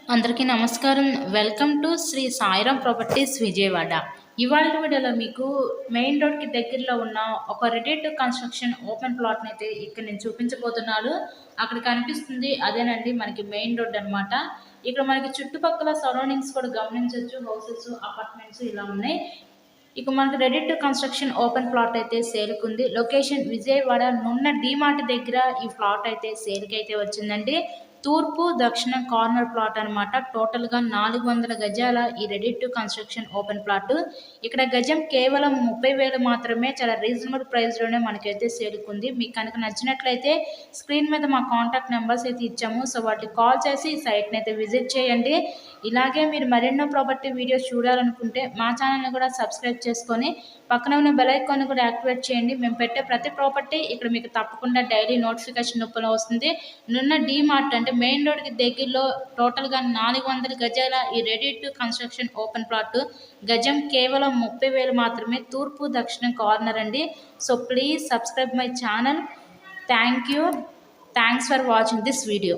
అందరికీ నమస్కారం. Welcome to Shri Sairam properties Vijayawada. ఇవాళ వీడియోలో మీకు మెయిన్ రోడ్‌కి దగ్గరలో ఉన్న ఒక రెడీ టు కన్‌స్ట్రక్షన్ ఓపెన్ ప్లాట్‌ని అయితే ఇక్కడ నేను చూపించబోతున్నాను. అక్కడ కనిపిస్తుంది అదేనండి మనకి మెయిన్ రోడ్ అన్నమాట. ఇక్కడ మనకి చుట్టుపక్కల సరౌండింగ్స్ కూడా గమనించొచ్చు. హౌసెస్, అపార్ట్మెంట్స్ ఇలా ఉన్నాయి. ఇక మనకి ready to construction open plot అయితే సేల్‌కుంది. లొకేషన్ విజయవాడ నున్న డీమార్ట్ దగ్గర ఈ ప్లాట్ అయితే సేల్‌కి అయితే వచ్చిందండి. తూర్పు, దక్షిణం కార్నర్ ప్లాట్ అనమాట. టోటల్‌గా 400 గజాల ఈ ready to construction open plot. ఇక్కడ గజం కేవలం 30,000 మాత్రమే. చాలా రీజనబుల్ ప్రైస్‌లోనే మనకైతే సేల్‌కుంది. మీకు కనుక నచ్చినట్లయితే స్క్రీన్ మీద మా కాంటాక్ట్ నెంబర్స్ అయితే ఇచ్చాము. సో వాటికి కాల్ చేసి ఈ సైట్‌ని అయితే విజిట్ చేయండి. ఇలాగే మీరు మరెన్నో ప్రాపర్టీ వీడియోస్ చూడాలనుకుంటే మా ఛానల్‌ని కూడా సబ్స్క్రైబ్ చేసుకొని పక్కన ఉన్న బెల్ ఐకాన్ కూడా యాక్టివేట్ చేయండి. మేము పెట్టే ప్రతి ప్రాపర్టీ ఇక్కడ మీకు తప్పకుండా డైలీ నోటిఫికేషన్ రూపంలో వస్తుంది. నున్న డీమార్ట్ అంటే మెయిన్ రోడ్‌కి దగ్గరలో టోటల్‌గా 400 గజాల ఈ ready to construction open plot. గజం కేవలం 30,000 మాత్రమే. తూర్పు, దక్షిణం కార్నర్ అండి. So please subscribe my channel. Thank you. Thanks for watching this video.